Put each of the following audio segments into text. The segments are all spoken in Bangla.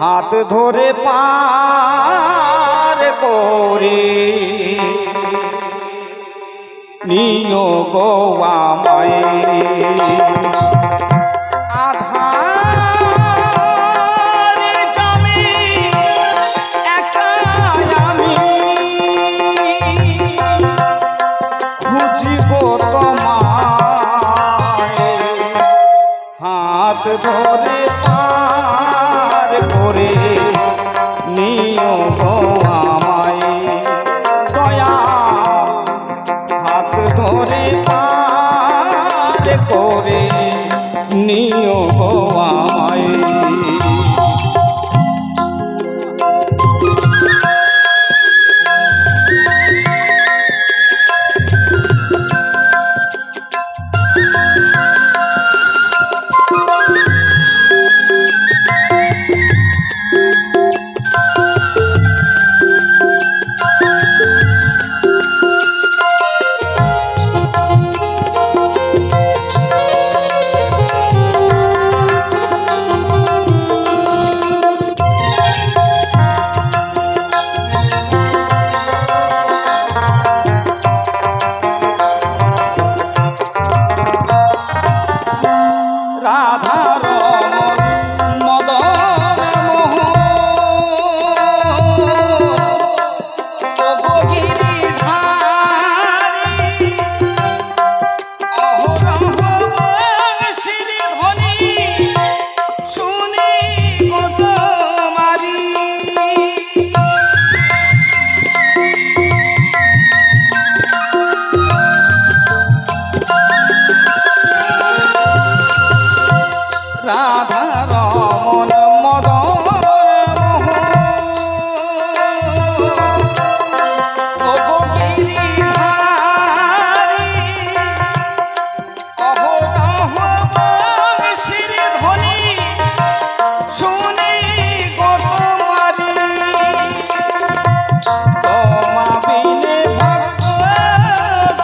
হাত ধরে পার করে নিও গো আমায় আধার জামে একা আমি খুঁজব তোমায় হাত ধরে পার করে নিও গো আমায় দয়া হাত ধরে পার করে নিও গো আমায় রাধার মদন মোহ গিরিধারী অহরহ শ্রীধ্বনি শুনি গো তোমারি রাধা রমন মদন মোহ গিরিধারী অহরহ শ্রীধ্বনি শুনি গো তোমারি তোমা বিনে ভক্ত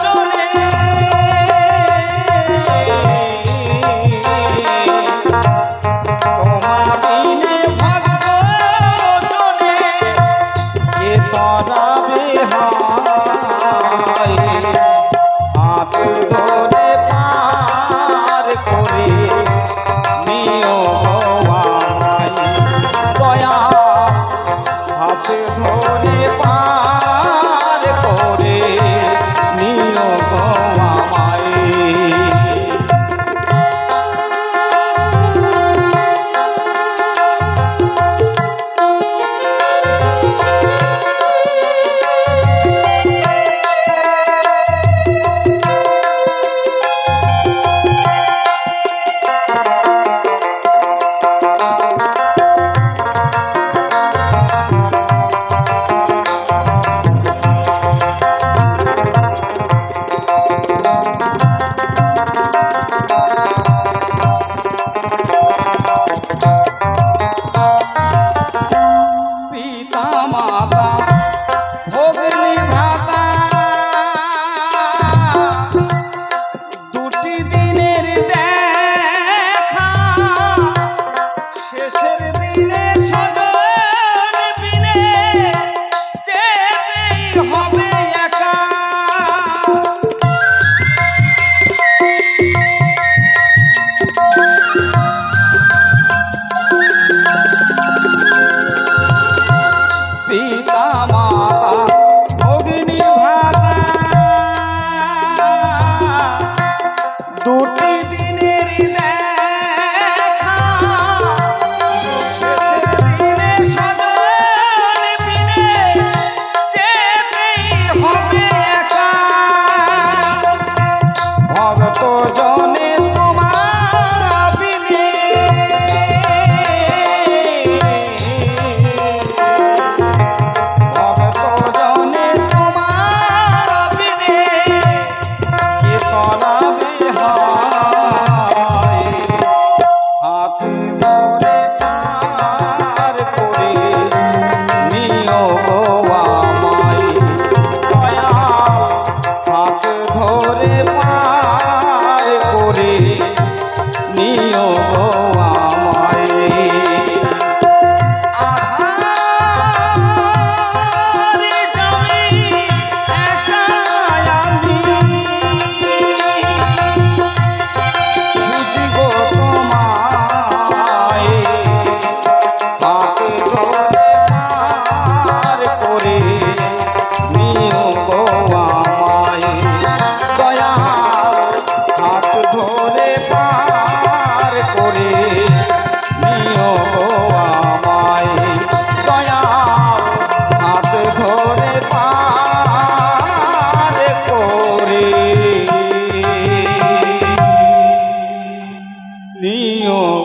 চলে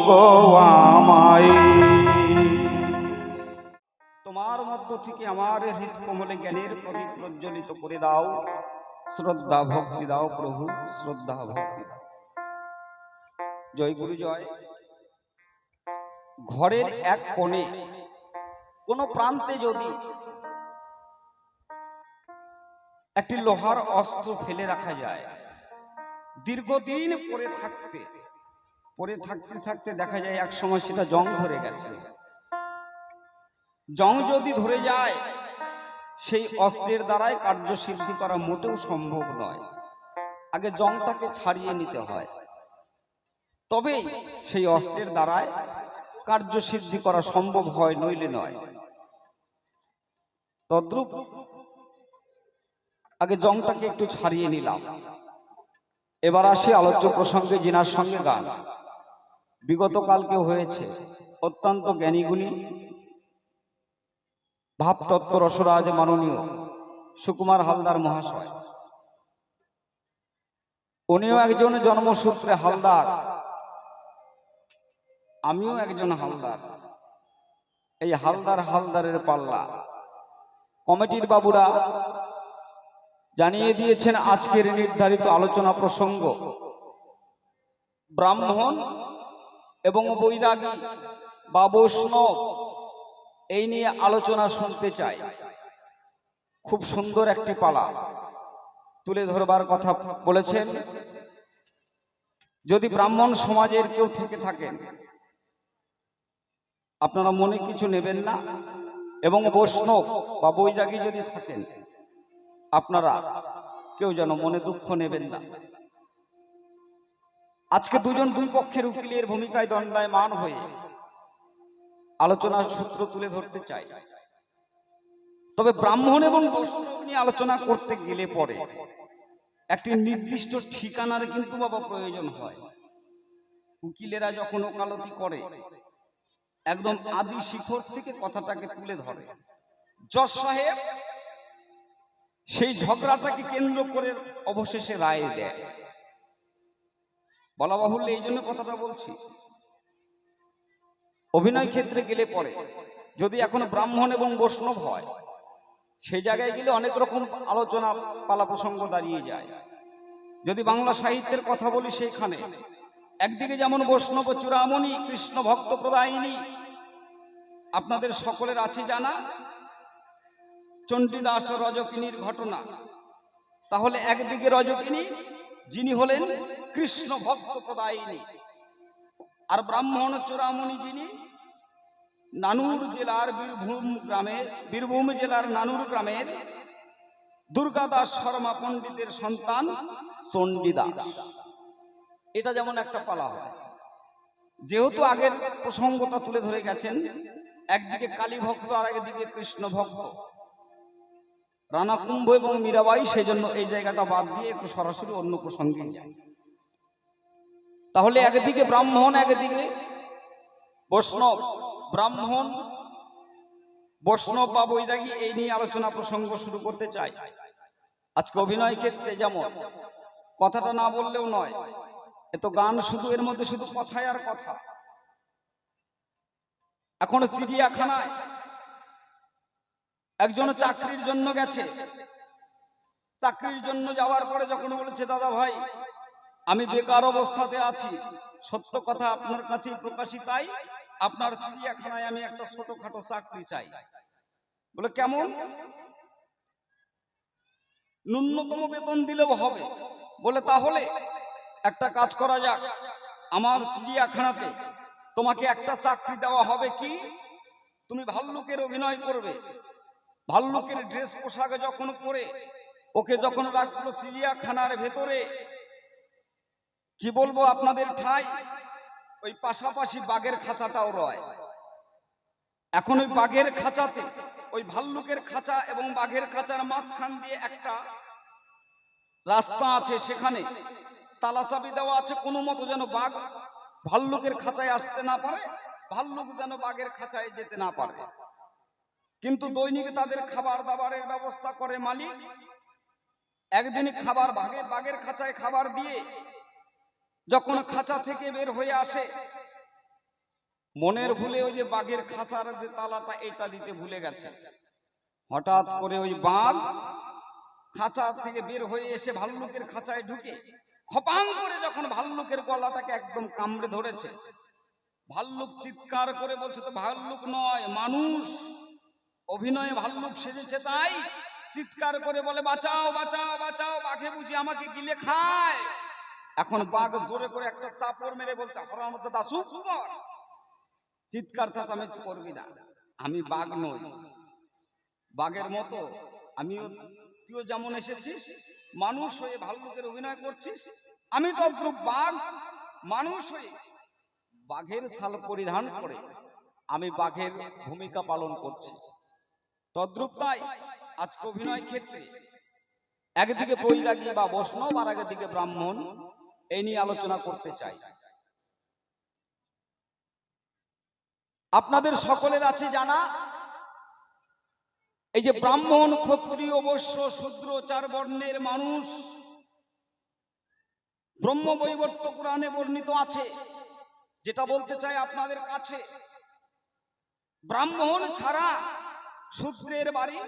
গো আমায়। তোমার মধ্য থেকে আমার হৃদ কোমলে জ্ঞানের প্রদীপ প্রজ্বলিত করে দাও। শ্রদ্ধা ভক্তি দাও প্রভু, শ্রদ্ধা ভক্তি দাও। জয় গুরু জয়। ঘরের এক কোণে কোন প্রান্তে যদি একটি লোহার অস্ত্র ফেলে রাখা যায়, দীর্ঘদিন পরে থাকতে দেখা যায় এক সময় সেটা জং ধরে গেছে। জং যদি ধরে যায়, সেই অস্ত্রের দ্বারাই কার্যসিদ্ধি করা মোটেও সম্ভব নয়। আগে জংটাকে ছাড়িয়ে নিতে হয়, তবেই সেই অস্ত্রের দ্বারাই কার্যসিদ্ধি করা সম্ভব হয়, নইলে নয়। তদ্রূপ আগে জংটাকে একটু ছাড়িয়ে নিলাম। এবার আসি আলোচ্য প্রসঙ্গে, যিনার সঙ্গে গান বিগত কালকে হয়েছে। অত্যন্ত জ্ঞানীগুণী ভাবতত্ত্ব রসরাজ মাননীয় সুকুমার হালদার মহাশয়। উনিও একজন জন্মসূত্রে হালদার, আমিও একজন হালদার। এই হালদারের পাল্লা কমিটির বাবুরা জানিয়ে দিয়েছেন। আজকের নির্ধারিত আলোচনা প্রসঙ্গ ব্রাহ্মণ এবং বৈরাগী বা বৈষ্ণব, এই নিয়ে আলোচনা শুনতে চাই। খুব সুন্দর একটি পালা তুলে ধরবার কথা বলেছেন। যদি ব্রাহ্মণ সমাজের কেউ থেকে থাকেন, আপনারা মনে কিছু নেবেন না, এবং বৈষ্ণব বা বৈরাগী যদি থাকেন, আপনারা কেউ যেন মনে দুঃখ নেবেন না। আজকে দুজন দুই পক্ষের উকিলের ভূমিকায় দণ্ডায়মান হয়ে আলোচনার সূত্র তুলে ধরতে চাই। তবে ব্রাহ্মণ এবং বৈষ্ণব নিয়ে আলোচনা করতে গেলে পরে একটি নির্দিষ্ট ঠিকানার কিন্তু বাবা প্রয়োজন হয়। উকিলেরা যখন ওকালতি করে, একদম আদি শিখর থেকে কথাটাকে তুলে ধরে। জজ সাহেব সেই ঝগড়াটাকে কেন্দ্র করে অবশেষে রায় দেয়। বলা বাহুল্য, এই জন্য কথাটা বলছি। অভিনয় ক্ষেত্রে গেলে পরে যদি এখন ব্রাহ্মণ এবং বৈষ্ণব হয়, সেই জায়গায় গেলে অনেক রকম আলোচনা পালা প্রসঙ্গ দাঁড়িয়ে যায়। যদি বাংলা সাহিত্যের কথা বলি, সেইখানে একদিকে যেমন বৈষ্ণব চূড়ামণি, কৃষ্ণ ভক্ত প্রদায়িনী, আপনাদের সকলের আছে জানা চণ্ডীদাস রজকিনীর ঘটনা। তাহলে একদিকে রজকিনী, যিনি হলেন কৃষ্ণ ভক্ত প্রদায়িনী, আর ব্রাহ্মণ চূড়ামণি, যিনি বীরভূম জেলার নানুর গ্রামের দুর্গাদাস শর্মা পণ্ডিতের সন্তান চণ্ডীদাস। এটা যেমন একটা পালা হয়। যেহেতু আগের প্রসঙ্গটা তুলে ধরে গেছেন, একদিকে কালী ভক্ত আর একদিকে কৃষ্ণ ভক্ত, রানা কুম্ভ এবং মীরাবাই, সেই জন্য এই জায়গাটা বাদ দিয়ে একটু সরাসরি অন্য প্রসঙ্গে যায়। তাহলে একদিকে ব্রাহ্মণ, একদিকে বৈষ্ণব। ব্রাহ্মণ, বৈষ্ণব বা বৈরাগী, এই নিয়ে আলোচনা প্রসঙ্গ শুরু করতে চাই। আজকে অভিনয় ক্ষেত্রে যেমন কথাটা না বললেও নয়, এত গান শুধু, এর মধ্যে শুধু কথায় আর কথা। এখন চিড়িয়াখানায় একজন চাকরির জন্য গেছে। চাকরির জন্য যাওয়ার পরে যখন বলেছে, দাদা ভাই আমি বেকার অবস্থাতে আছি, সত্য কথা আপনার কাছেই প্রকাশী, তাই আপনার চিড়িয়াখানায় আমি একটা ছোটখাটো চাকরি চাই। বলে কেমন? ন্যূনতম বেতন দিলেও হবে। বলে তাহলে একটা কাজ করা যাক, আমার চিড়িয়াখানাতে তোমাকে একটা চাকরি দেওয়া হবে। কি? তুমি ভাল্লুকের অভিনয় করবে। ভাল্লুকের ড্রেস পোশাক যখন পরে ওকে যখন রাখলো চিড়িয়াখানার ভেতরে, কি বলবো আপনাদের ঠাই, ওই পাশাপাশি বাঘের খাঁচাটাও রয়। এখন ওই বাঘের খাঁচাতে, ওই ভাল্লুকের খাঁচা এবং বাঘের খাঁচার মাঝখান দিয়ে একটা রাস্তা আছে, সেখানে তালা চাবি দেওয়া আছে, কোনো মতো যেন বাঘ ভাল্লুকের খাঁচায় আসতে না পারে, ভাল্লুক যেন বাঘের খাঁচায় যেতে না পারে। কিন্তু দৈনিক তাদের খাবার দাবারের ব্যবস্থা করে মালিক। একদিন খাবার বাঘের খাঁচায় খাবার দিয়ে যখন খাঁচা থেকে বের হয়ে আসে, মনের ভুলে ওই যে বাঘের খাঁচার যে তালাটা এটা দিতে ভুলে গেছে। হঠাৎ করে ওই বাঘ খাঁচা থেকে বের হয়ে এসে ভাল্লুকের খাঁচায় ঢুকে খপাং করে যখন ভাল্লুকের গলাটাকে একদম কামড়ে ধরেছে, ভাল্লুক চিৎকার করে বলছে তো ভাল্লুক নয় মানুষ, অভিনয়ে ভাল্লুক সেজেছে তাই চিৎকার করে বলে বাঁচাও বাঁচাও বাঁচাও, বাঘে বুঝি আমাকে গিলে খায়। এখন বাঘ জোরে করে একটা চাপড় মেরে বলছে চুপ কর, চিৎকার চেঁচামেচি করবি না, আমি বাঘ নই, বাঘের মতো আমিও, তুইও যেমন এসেছিস মানুষ হয়ে ভাল্লুকের অভিনয় করছিস, আমি তো বাঘ মানুষ হয়ে বাঘের ছাল পরিধান করে আমি বাঘের ভূমিকা পালন করছি। তদ্রূপ তাই আজকে অভিনয় ক্ষেত্রে একদিকে বৈরাগী বা বৈষ্ণব আর একদিকে ব্রাহ্মণ, এই নিয়ে আলোচনা করতে চাই। আপনাদের সকলের আছে জানা, এই যে ব্রাহ্মণ ক্ষত্রিয় বৈশ্য শূদ্র চার বর্ণের মানুষ ব্রহ্মবৈবর্ত পুরাণে বর্ণিত আছে। যেটা বলতে চাই আপনাদের কাছে, ব্রাহ্মণ ছাড়া শূদ্রের বাড়ি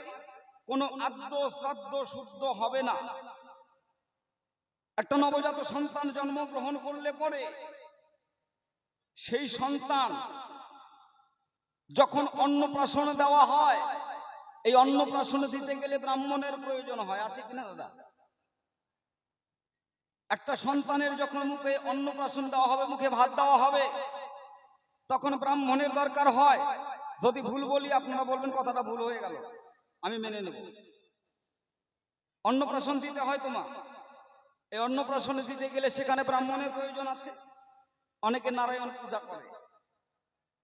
কোনো আদ্য শ্রাদ্ধ শুদ্ধ হবে না। একটা নবজাত সন্তান জন্মগ্রহণ করলে পরে সেই সন্তান যখন অন্নপ্রাশন দেওয়া হয়, এই অন্নপ্রাশন দিতে গেলে ব্রাহ্মণের প্রয়োজন হয়, আছে কিনা দাদা? একটা সন্তানের যখন মুখে অন্নপ্রাশন দেওয়া হবে, মুখে ভাত দেওয়া হবে, তখন ব্রাহ্মণের দরকার হয়। যদি ভুল বলি আপনারা বলবেন কথাটা ভুল হয়ে গেল, আমি মেনে নেব। অন্নপ্রাশন দিতে হয় তোমার, এই অন্নপ্রাশন দিতে গেলে সেখানে ব্রাহ্মণের প্রয়োজন আছে। অনেকে নারায়ণ পূজা করে,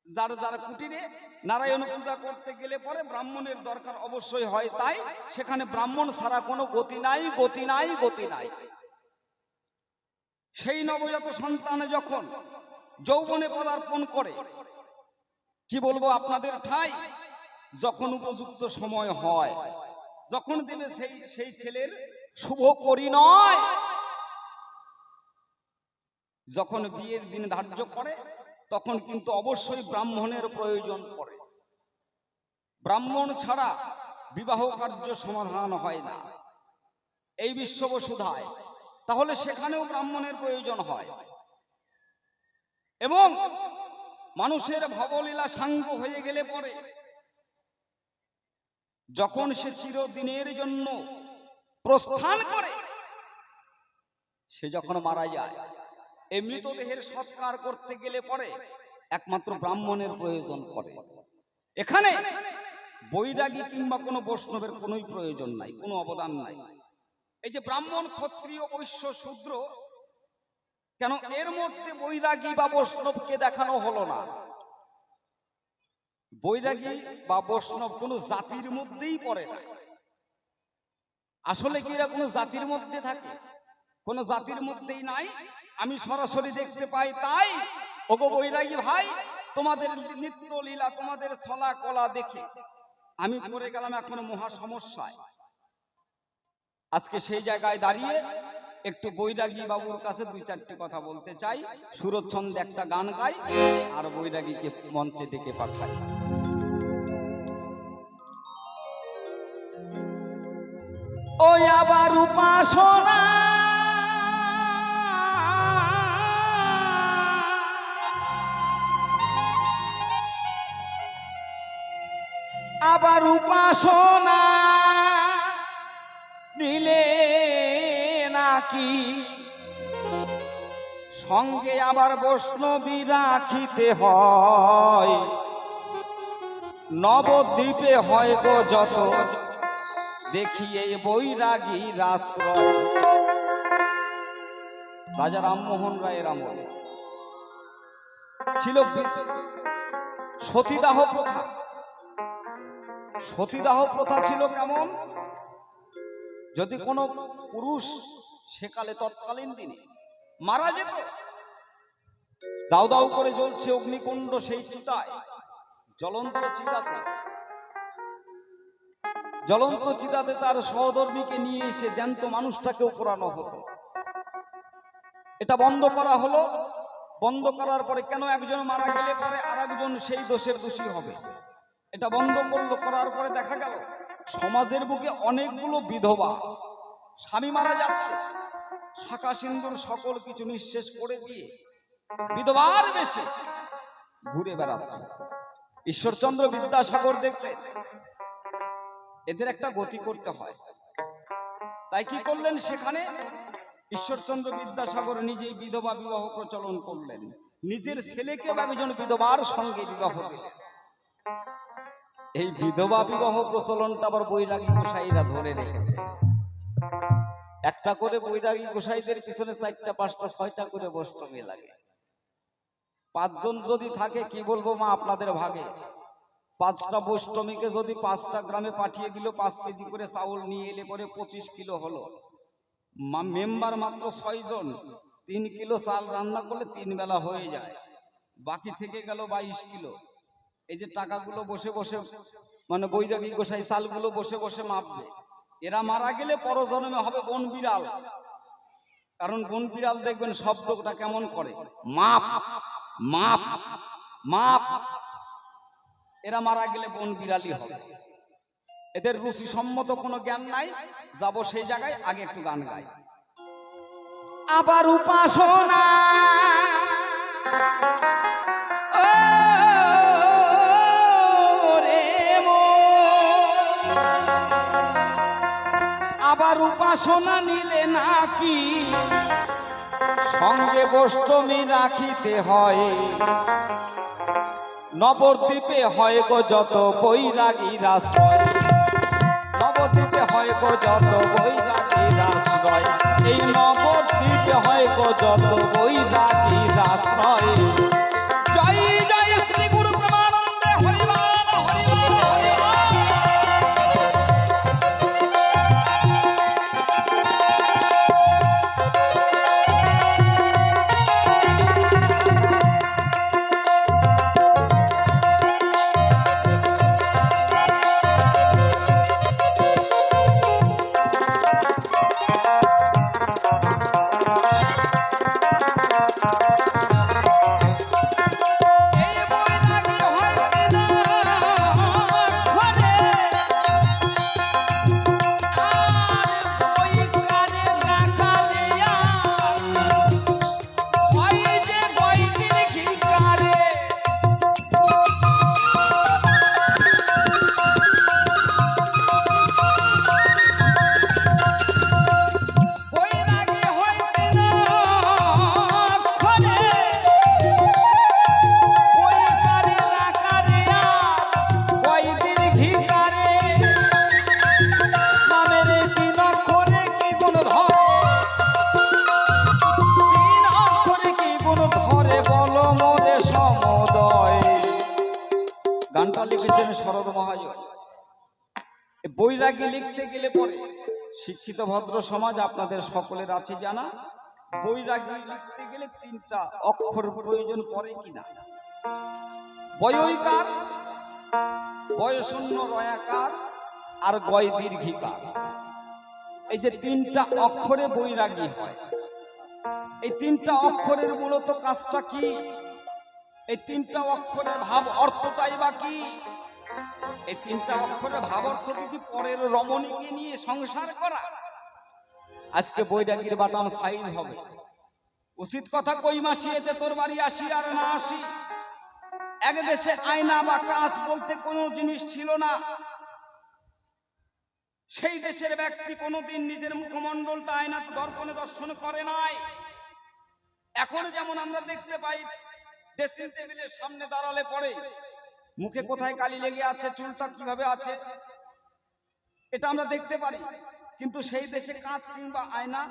যার যার কুটিরে নারায়ণ পূজা করতে গেলে পরে ব্রাহ্মণের দরকার অবশ্যই হয়, তাই সেখানে ব্রাহ্মণ ছাড়া কোনো গতি নাই, গতি নাই, গতি নাই। সেই নবজাত সন্তান যখন যৌবনে পদার্পণ করে, কি বলবো আপনাদের ঠাই, যখন উপযুক্ত সময় হয়, যখন দেবে সেই ছেলের শুভ পরিণয়, যখন বিয়ের দিন ধার্য করে, তখন কিন্তু অবশ্যই ব্রাহ্মণের প্রয়োজন পড়ে। ব্রাহ্মণ ছাড়া বিবাহ কার্য সমাধান হয় না এই বিশ্ববসুধায়, তাহলে সেখানেও ব্রাহ্মণের প্রয়োজন হয়। এবং মানুষের ভবলীলা সাঙ্গ হয়ে গেলে পরে যখন সে চিরদিনের জন্য প্রস্থান করে, সে যখন মারা যায়, এই মৃতদেহের সৎকার করতে গেলে পরে একমাত্র ব্রাহ্মণের প্রয়োজন পড়ে। এখানে বৈরাগী কিংবা কোনো বৈষ্ণবের কোনোই প্রয়োজন নাই, কোনো অবদান নাই। এই যে ব্রাহ্মণ ক্ষত্রিয় বৈশ্য শূদ্র, কেন এর মধ্যে বৈরাগী বা বৈষ্ণবকে দেখানো হলো না? বৈরাগী বা বৈষ্ণব কোনো জাতির মধ্যেই পড়ে না। আসলে কি এরা কোনো জাতির মধ্যে থাকে? কোনো জাতির মধ্যেই নাই, আমি সরাসরি দেখতে পাই। তাই ওগো বৈরাগী ভাই, তোমাদের নিত্য লীলা, তোমাদের ছলা কলা দেখে আমি পড়ে গেলাম এখন মহা সমস্যায়। আজকে সেই জায়গায় দাঁড়িয়ে একটু বৈরাগী বাবুর কাছে দুই চারটি কথা বলতে চাই। সুরচ্ছন্দে একটা গান গাই আর বৈরাগীকে মঞ্চে ডেকে পাঠাই। ওই আবার উপাসনা আবার উপাসনা নিলে নাকি সঙ্গে আবার বৈষ্ণবী রাখিতে হয়, নবদ্বীপে হয় গো যত দেখি এই বৈরাগীর আশ্রয়। রাজা রামমোহন রায়ের আমলে ছিল সতীদাহ প্রথা। সতীদাহ প্রথা ছিল কেমন? যদি কোনো পুরুষ সেকালে তৎকালীন দিনে মারা যেত, দাউ দাউ করে জ্বলছে অগ্নিকুণ্ড সেই চিতায়, জ্বলন্ত চিতাতে তার সহধর্মীকে নিয়ে এসে জ্যান্ত মানুষটাকেও পোড়ানো হতো। এটা বন্ধ করা হলো বন্ধ করার পরে কেন একজন মারা গেলে পরে আর একজন সেই দোষের দোষী হবে, এটা বন্ধ করলো। করার পরে দেখা গেল সমাজের বুকে অনেকগুলো বিধবা, স্বামী মারা যাচ্ছে, শাঁখা সিন্দুর সকল কিছু নিঃশেষ করে দিয়ে বিধবার বেশে ঘুরে বেড়াচ্ছে। ঈশ্বরচন্দ্র বিদ্যাসাগর দেখলেন এদের একটা গতি করতে হয়, তাই কি করলেন, সেখানে ঈশ্বরচন্দ্র বিদ্যাসাগর নিজেই বিধবা বিবাহ প্রচলন করলেন, নিজের ছেলেকে একজন বিধবার সঙ্গে বিবাহ দিলেন। এই বিধবা বিবাহ প্রচলনটা আবার বৈরাগী গোসাইরা ধরে রেখেছে। একটা করে বৈরাগী গোসাইদের পিছনে 4টা 5টা 6টা করে বৈষ্ণবী লাগে। 5 জন যদি থাকে কি বলবো মা আপনাদের ভাগে, 5টা বৈষ্ণবীকে যদি 5টা গ্রামে পাঠিয়ে দিল, 5 কেজি করে চাউল নিয়ে এলে পরে 25 কিলো হলো। মেম্বার মাত্র 6 জন, 3 কিলো চাল রান্না করলে 3 বেলা হয়ে যায়, বাকি থেকে গেল 22 কিলো। এই যে টাকাগুলো বসে বসে মানে বৈরাগী গোসাই চালগুলো বসে বসে মাপবে। এরা মারা গেলে পরজন্মে হবে বন বিড়াল, কারণ বন বিড়াল দেখবেন শব্দটা কেমন করে, মাপ মাপ মাপ। এরা মারা গেলে বন বিড়ালই হবে। এদের রুচি সম্মত কোনো জ্ঞান নাই। যাব সেই জায়গায়, আগে একটু গান গাই। আবার উপাসনা আবার উপাসনা নিলে নাকি সঙ্গে বৈষ্ণবী রাখিতে হয়, নবদ্বীপে হয় গো যত বৈরাগীর আশ্রয়, নবদ্বীপে হয় গো যত বৈরাগীর আশ্রয়, এই নবদ্বীপে হয় গো যত বৈরাগীর আশ্রয়। জয় জয় শ্রী গুরু প্রেমানন্দে হরিবল হরিবল হরিবল। গানটা লিখেছেন শরৎ মহাজন। বৈরাগী লিখতে গেলে পরে শিক্ষিত ভদ্র সমাজ আপনাদের সকলের আছে জানা, বৈরাগী লিখতে গেলে 3টা অক্ষর প্রয়োজন পড়ে কিনা। বয়ইকার, বয়শূন্য রয়াকার আর গয় দীর্ঘিকার, এই যে 3টা অক্ষরে বৈরাগী হয়। এই 3টা অক্ষরের মূলত কাজটা কি? এই 3টা অক্ষরের ভাব অর্থটাই বা কি? এই 3টা অক্ষরের ভাব অর্থ কি পরের রমণীকে নিয়ে সংসার করা? আজকে বৈরাগীর বাটাম সাইজ হবে। উচিত কথা কই মাসি এতে তোর বাড়ি আসি আর না আসি। এক দেশে আয়না বা কাঁচ বলতে কোনো জিনিস ছিল না। সেই দেশের ব্যক্তি কোনোদিন নিজের মুখমণ্ডলটা আয়নাতে দর্পণে দর্শন করে নাই। এখন যেমন আমরা দেখতে পাই ড্রেসিং টেবিলের সামনে দাঁড়ালে পরে মুখে কোথায় কালি লেগে আছে, চুলটা কিভাবে আছে, এটা আমরা দেখতে পারি। কিন্তু সেই দেশে কাঁচ কিংবা আয়না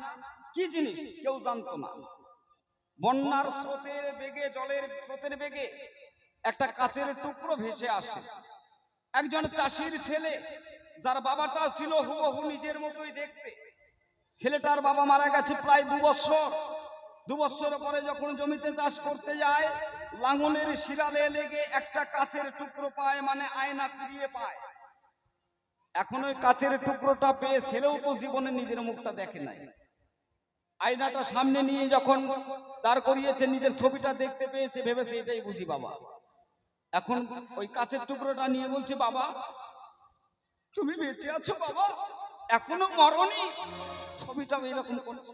কি জিনিস কেউ জানতো না। বন্যার স্রোতের বেগে, জলের স্রোতের বেগে একটা কাচের টুকরো ভেসে আসে। একজন চাষির ছেলে, যার বাবাটা ছিল হুবহু নিজের মতোই দেখতে, ছেলেটার বাবা মারা গেছে প্রায় 2 বছর। 2 বছর পরে যখন জমিতে চাষ করতে যায়, লাঙলের শিরালে লেগে একটা কাচের টুকরো পায়, মানে আয়না কুড়িয়ে পায়। এখন ওই কাচের টুকরোটা পেয়ে ছেলেও তো জীবনে নিজের মুখটা দেখে নাই। আয়নাটা সামনে নিয়ে যখন দাঁড় করিয়েছে, নিজের ছবিটা দেখতে পেয়েছে, ভেবেছে এটাই বুঝি বাবা। এখন ওই কাঁচের টুকরোটা নিয়ে বলছে, বাবা তুমি বেঁচে আছো বাবা, এখনো মরনি। ছবিটাও এরকম করছে।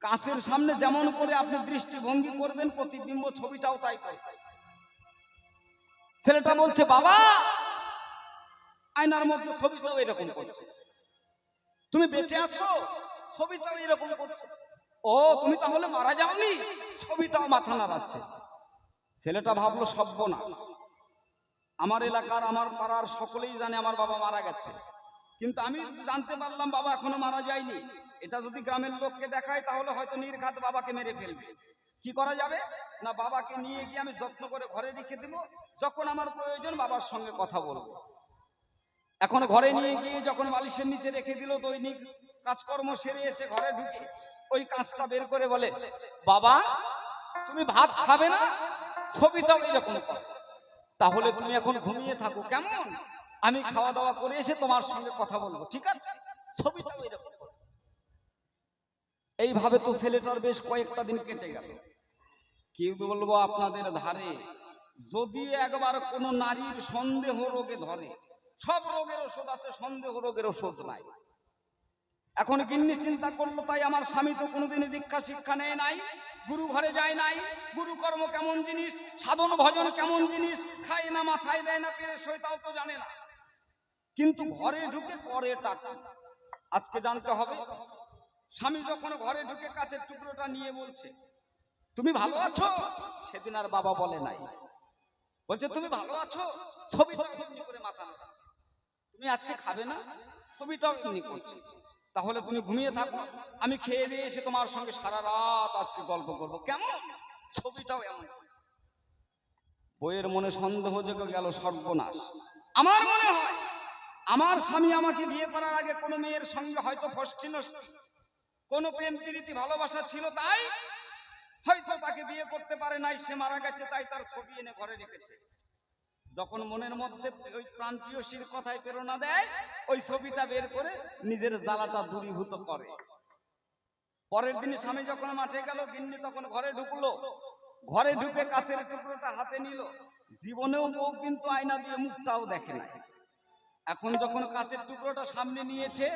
কাঁচের সামনে যেমন করে আপনি দৃষ্টিভঙ্গি করবেন, প্রতিবিম্ব ছবিটাও তাই করবে। ছেলেটা বলছে, বাবা আয়নার মধ্যে ছবিটাও এরকম করছে, তুমি বেঁচে আছো, ছবিটাও এরকম করছে। ও তুমি তাহলে মারা যাওনি? ছবিটাও মাথা নাড়াচ্ছে। ছেলেটা ভাবলো সর্বনাশ, আমার এলাকার আমার পাড়ার সকলেই জানে আমার বাবা মারা গেছে, কিন্তু আমি জানতে পারলাম বাবা এখনো মারা যায়নি। এটা যদি গ্রামের লোককে দেখায় তাহলে হয়তো নির্ঘাত বাবাকে মেরে ফেলবে। কি করা যাবে? না, বাবাকে নিয়ে গিয়ে আমি যত্ন করে ঘরে রেখে দেব, যখন আমার প্রয়োজন বাবার সঙ্গে কথা বলবো। এখন ঘরে নিয়ে গিয়ে যখন বালিশের নিচে রেখে দিল, দৈনিক কাজকর্ম সেরে এসে ঘরে ঢুকে ওই কাঁচটা বের করে বলে, বাবা তুমি ভাত খাবে না? ছবিটাও এরকম করে। তাহলে তুমি এখন ঘুমিয়ে থাকো কেমন, আমি খাওয়া দাওয়া করে এসে তোমার সঙ্গে কথা বলবো, ঠিক আছে? ছবিটাও এরকম করে। এইভাবে তো ছেলেটার বেশ কয়েকটা দিন কেটে গেল। কি বলবো আপনাদের ধারে, যদি একবার কোন নারীর সন্দেহ রোগে ধরে, সব রোগের ওষুধ আছে, সন্দেহ রোগের ওষুধ নাই। এখন গিন্নি চিন্তা করলো, তাই আমার স্বামী তো কোনোদিনই দীক্ষা শিক্ষা নেয় নাই, গুরু ঘরে যায় নাই, গুরু কর্ম কেমন জিনিস, সাধন ভজন কেমন জিনিস, খায় না, মাথায় দেয় না, পেরে সইতাও তো জানে না, কিন্তু ঘরে ঢুকে করে টাকা। আজকে জানতে হবে। স্বামী যখন ঘরে ঢুকে কাচের টুকরোটা নিয়ে বলছে, তুমি ভালো আছো? সেদিন আর বাবা বলে নাই, বলছে তুমি ভালো আছো? ছবিটাও এমনি করে মাথা নাড়াচ্ছে। তুমি আজকে খাবে না? ছবিটাও এমনি করছে। তাহলে তুমি ঘুমিয়ে থাকো, আমি খেয়ে দিয়ে এসে তোমার সঙ্গে সারা রাত আজকে গল্প করবো, কেমন? ছবিটাও এমন। বইয়ের মনে সন্দেহ জেগে গেল, সর্বনাশ। আমার মনে হয় আমার স্বামী আমাকে বিয়ে করার আগে কোনো মেয়ের সঙ্গে হয়তো ফষ্টি নষ্টি, কোনো প্রেম প্রীতি ভালোবাসা ছিল, তাই হয়তো তাকে বিয়ে করতে পারে নাই, সে মারা গেছে, তাই তার ছবি এনে ঘরে রেখেছে। যখন মনের মধ্যে ওই প্রাণপ্রিয়সীর কথায় প্রেরণা দেয়, ওই ছবিটা বের করে নিজের জ্বালাটা দূরীভূত করে। পরের দিন স্বামী যখন মাঠে গেল, গিন্নি তখন ঘরে ঢুকলো। ঘরে ঢুকে কাছের টুকরোটা হাতে নিল। জীবনেও বউ কিন্তু আয়না দিয়ে মুখটাও দেখে নাই। এখন যখন কাছের টুকরোটা সামনে নিয়েছে,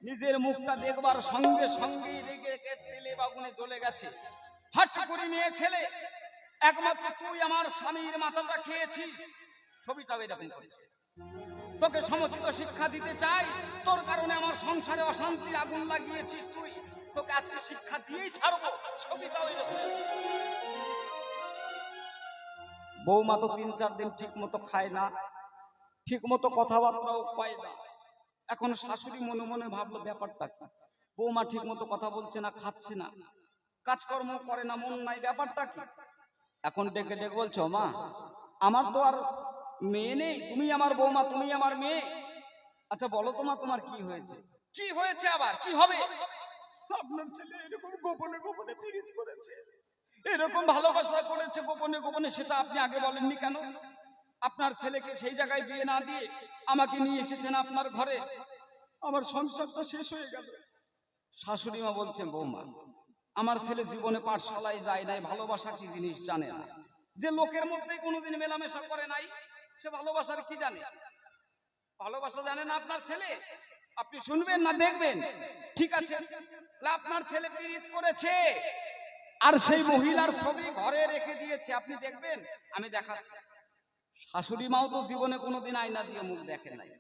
নিজের মুখটা দেখবার সঙ্গে সঙ্গেই রেগে তেলে বাগুনে জ্বলে গেছে। হাট করে মেয়ে ছেলে, একমাত্র তুই আমার স্বামীর মাথাটা খেয়েছিস। ছবিটাও এরকম করেছে। তোকে সমুচিত শিক্ষা দিতে চাই, তোর কারণে আমার সংসারে অশান্তির আগুন লাগিয়েছিস তুই, তোকে আজকে শিক্ষা দিয়েই ছাড়বো। ছবিটাও এরকম। বৌমা তো 3-4 দিন ঠিক মতো খায় না, ঠিক মতো কথাবার্তাও কয় না। এখন শাশুড়ি মনে মনে ভাবলো ব্যাপারটা কি, বৌমা ঠিক মতো কথা বলছে না, খাচ্ছে না, কাজকর্ম করে না, মন নাই, ব্যাপারটা কি? এখন ডেকে ডেকে বলছো, মা আমার তো আর মেয়ে নেই, তুমি আমার বৌমা, তুমি আমার মেয়ে। আচ্ছা বলো তো মা, তোমার কি হয়েছে? কি হয়েছে আবার, কি হবে? আপনার ছেলে এরকম গোপনে গোপনে পীড়িত করেছে, এরকম ভালোবাসা করেছে গোপনে গোপনে, সেটা আপনি আগে বলেননি কেন? আপনার ছেলেকে সেই জায়গায় বিয়ে না দিয়ে আমাকে নিয়ে এসেছেন আপনার ঘরে, আমার সংসারটা শেষ হয়ে গেল। শাশুড়ি মা বলছেন, বৌমা আমার ছেলে জীবনে পাঠশালায় যায় নাই, ভালোবাসা কি জিনিস জানে না। যে লোকের মধ্যে কোনোদিন মেলামেশা করে নাই, সে ভালোবাসার কি জানে? ভালোবাসা জানে না আপনার ছেলে। আপনি শুনবেন না দেখবেন? ঠিক আছে, আপনার ছেলে পীড়িত করেছে, আর সেই মহিলার ছবি ঘরে রেখে দিয়েছে, আপনি দেখবেন, আমি দেখাচ্ছি। শাশুড়ি মাও তো জীবনে কোনোদিন আয়না দিয়ে মুখ দেখে নাই।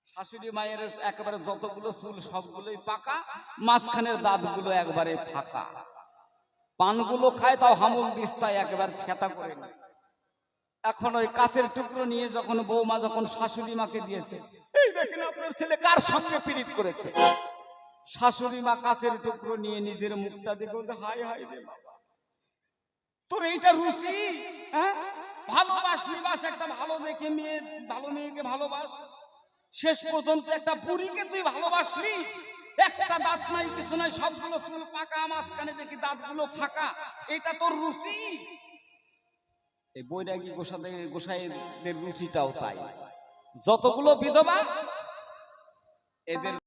শাশুড়ি মায়ের একেবারে যতগুলো চুল সবগুলোই পাকা, মাঝখানের দাঁতগুলো একবারে ফাঁকা, পানগুলো খায় তাও হামুল দিস্তায় একেবারে থেতা করে নেয়। এখন ওই কাছের টুকরো নিয়ে যখন বৌমা যখন শাশুড়ি মাকে দিয়েছে, এই দেখেন আপনার ছেলে কার সঙ্গে পীড়িত করেছে। শাশুড়ি মা কাছের টুকরো নিয়ে নিজের মুখটা দেখে বলতে, হাই হাই রে বাবা, তোর এইটা রুচি? হ্যাঁ, ভালোবাসলি বাস, একটা ভালো দেখে মেয়ে, ভালো মেয়েকে ভালোবাস, শেষ পর্যন্ত একটা বুড়িকে তুই ভালোবাসলি, একটা দাঁত নাই কিছু নাই, সবগুলো চুল পাকা, মাঝখানে দেখি দাঁতগুলো ফাঁকা, এটা তোর রুচি? এই বৈরাগী গোসাইদের রুচিটাও তাই। যতগুলো বিধবা এদের